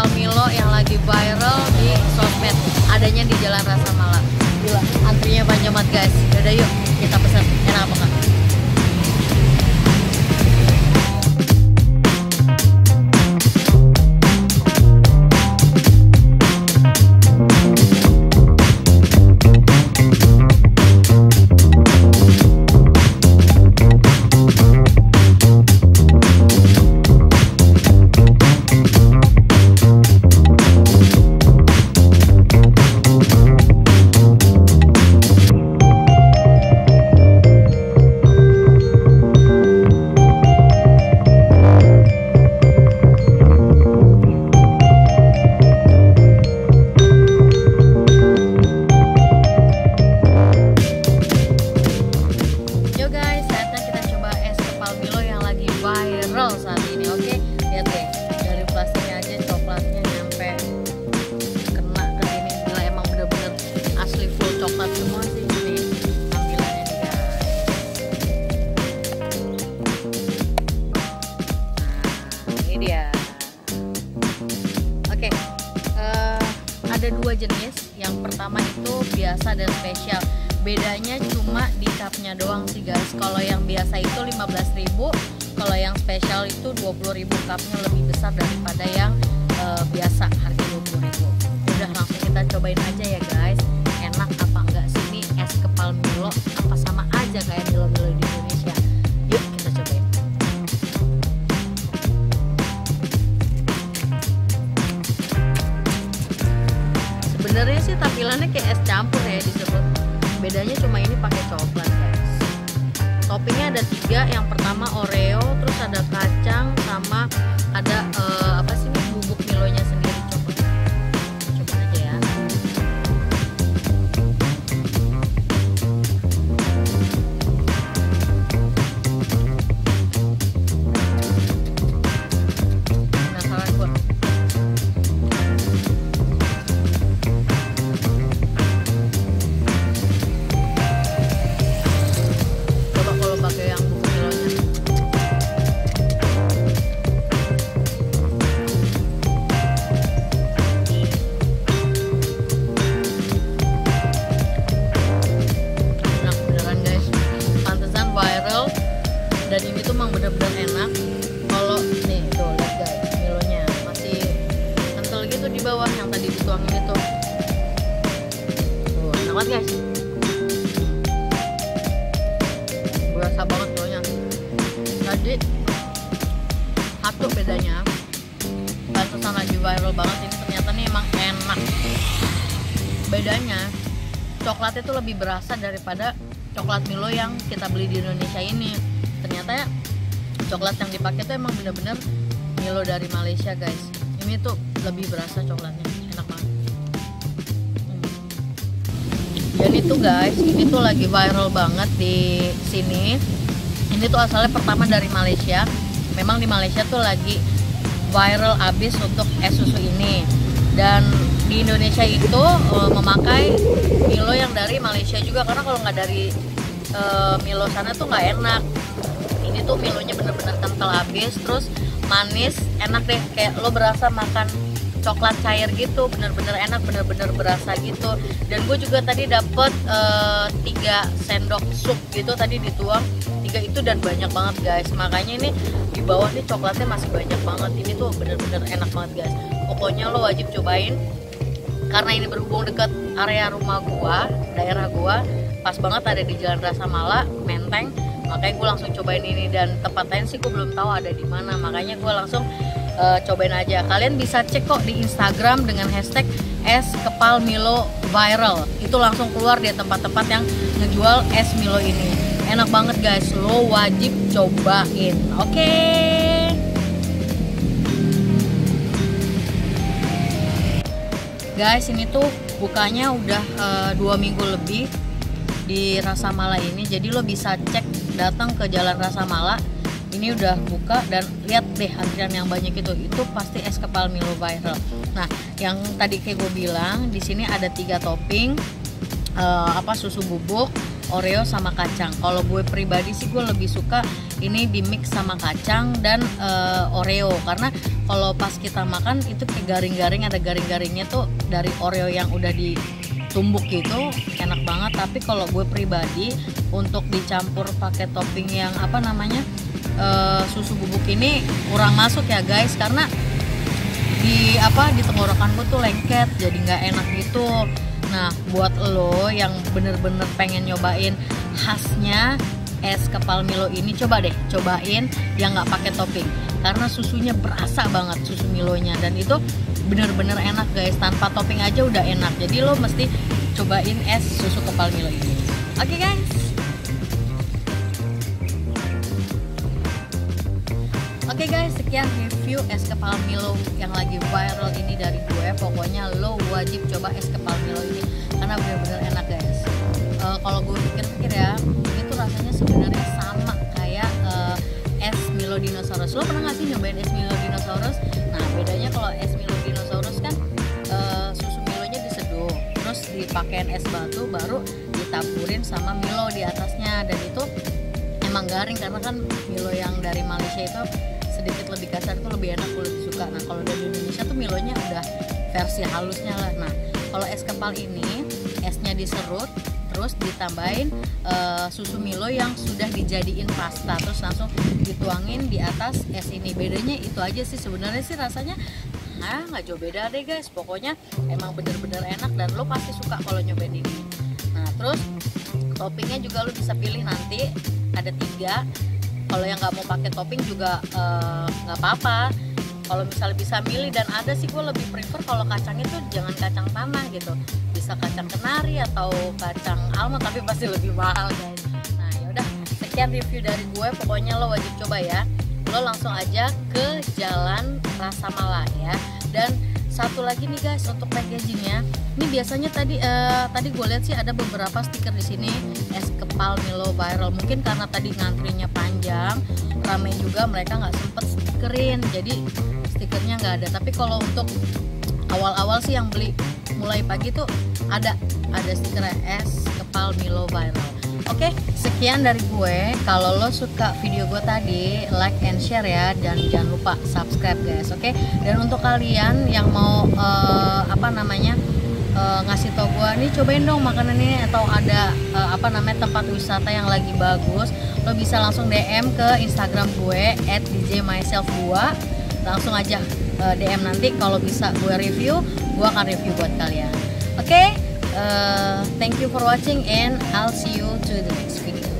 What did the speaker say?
kepal Milo yang lagi viral di sosmed, adanya di Jalan Rasa Mala. Gila, antrinya panjang banget guys. Yaudah yuk kita pesan. Enak apa kak? Viral saat ini, oke? Lihat deh, dari plastiknya aja coklatnya nyampe kena ke sini. Gila, emang bener-bener asli full coklat semua sih ini tampilannya nih guys. Nah, ini dia. Oke, ada dua jenis. Yang pertama itu biasa dan spesial. Bedanya cuma di cupnya doang sih guys. Kalau yang biasa itu 15.000, kalau yang spesial itu 20.000. Cupnya lebih besar daripada yang biasa, harga 20.000. Udah, langsung kita cobain aja ya guys. Enak apa enggak sih ini es kepal Milo? Apa sama aja kayak Milo-Milo di Indonesia? Yuk kita cobain. Sebenarnya sih tampilannya kayak es campur ya disebut. Bedanya cuma ini pakai coklat guys. Toppingnya ada 3. Yang pertama Oreo, terus ada kacang, sama ada apa sih ini, bubuk Milonya sendiri. Coba aja ya. Penasaran gua. Dan ini tuh emang bener-bener enak. Kalau nih tuh lihat guys, Milonya masih kental gitu di bawah, yang tadi dituangin itu. Tuh enak banget guys. Berasa banget Milonya. Tadi satu bedanya, pantesan lagi viral banget ini, ternyata nih emang enak. Bedanya coklatnya tuh lebih berasa daripada coklat Milo yang kita beli di Indonesia ini. Ternyata ya coklat yang dipakai tuh emang bener-bener Milo dari Malaysia guys. Ini tuh lebih berasa coklatnya, enak banget. Dan itu guys, ini tuh lagi viral banget di sini. Ini tuh asalnya pertama dari Malaysia. Memang di Malaysia tuh lagi viral abis untuk es susu ini. Dan di Indonesia itu memakai Milo yang dari Malaysia juga, karena kalau nggak dari Milo sana tuh nggak enak. Ini tuh Milonya bener-bener kental abis, terus manis, enak deh, kayak lo berasa makan coklat cair gitu, bener-bener enak, bener-bener berasa gitu. Dan gue juga tadi dapet 3 sendok sup gitu tadi dituang, 3 itu, dan banyak banget guys. Makanya ini di bawah nih coklatnya masih banyak banget. Ini tuh bener-bener enak banget guys. Pokoknya lo wajib cobain, karena ini berhubung deket area rumah gua, daerah gua, pas banget ada di Jalan Rasa Mala, Menteng. Makanya gue langsung cobain ini, dan tempat lain sih gue belum tahu ada di mana. Makanya gue langsung cobain aja. Kalian bisa cek kok di Instagram dengan hashtag es kepal Milo viral. Itu langsung keluar di tempat-tempat yang ngejual es Milo ini. Enak banget guys, lo wajib cobain. Oke. Guys, ini tuh bukanya udah 2 minggu lebih di Rasa Mala ini. Jadi lo bisa cek, datang ke Jalan Rasa Mala, ini udah buka, dan lihat deh antrian yang banyak itu pasti es kepal Milo viral. Nah, yang tadi kayak gue bilang, di sini ada 3 topping, susu bubuk, Oreo sama kacang. Kalau gue pribadi sih gue lebih suka ini di mix sama kacang dan Oreo, karena kalau pas kita makan itu kayak garing-garing, ada garing-garingnya tuh dari Oreo yang udah ditumbuk gitu, enak banget. Tapi kalau gue pribadi untuk dicampur pakai topping yang apa namanya susu bubuk ini kurang masuk ya guys, karena di tenggorokan gue tuh lengket, jadi nggak enak gitu. Nah, buat lo yang bener-bener pengen nyobain khasnya es kepal Milo ini, cobain yang nggak pakai topping, karena susunya berasa banget, susu Milonya, dan itu bener-bener enak guys, tanpa topping aja udah enak. Jadi lo mesti cobain es susu kepal Milo ini. Oke guys. Oke guys, sekian review es kepal Milo yang lagi viral ini dari gue. Pokoknya lo wajib coba es kepal Milo ini karena bener-bener enak guys. Kalau gue pikir-pikir ya, itu rasanya sebenarnya sama kayak es Milo Dinosaurus. Lo pernah nggak sih nyobain es Milo Dinosaurus? Nah, bedanya kalau es Milo Dinosaurus kan susu Milonya diseduh, terus dipakein es batu, baru ditaburin sama Milo di atasnya, dan itu emang garing karena kan Milo yang dari Malaysia itu sedikit lebih kasar, itu lebih enak, gue lebih suka. Nah, kalau dari Indonesia tuh Milonya udah versi halusnya lah. Nah, kalau es kepal ini esnya diserut, terus ditambahin susu Milo yang sudah dijadiin pasta, terus langsung dituangin di atas es ini. Bedanya itu aja sih sebenarnya, sih rasanya nggak jauh beda deh guys. Pokoknya emang bener-bener enak dan lo pasti suka kalau nyobain ini. Nah, terus toppingnya juga lo bisa pilih nanti, ada 3. Kalau yang nggak mau pakai topping juga nggak apa-apa. Kalau misalnya bisa milih, dan ada sih gue lebih prefer kalau kacangnya tuh jangan kacang tanah gitu, bisa kacang kenari atau kacang almond, tapi pasti lebih mahal guys. Nah yaudah, sekian review dari gue. Pokoknya lo wajib coba ya. Lo langsung aja ke Jalan Rasa Malaya. Dan satu lagi nih guys, untuk packagingnya, ini biasanya tadi gue lihat sih ada beberapa stiker di sini es kepal Milo viral. Mungkin karena tadi ngantrinya panjang, rame juga, mereka nggak sempet stikerin, jadi stikernya nggak ada. Tapi kalau untuk awal-awal sih yang beli mulai pagi tuh ada stiker es kepal Milo viral. Oke, sekian dari gue. Kalau lo suka video gue tadi, like and share ya, dan jangan lupa subscribe guys. Oke, dan untuk kalian yang mau ngasih tau gue nih, cobain dong makanan ini, atau ada tempat wisata yang lagi bagus, lo bisa langsung DM ke Instagram gue @djmyself2. Langsung aja DM nanti, kalau bisa gue review, gue akan review buat kalian. Oke, thank you for watching and I'll see you to the next video.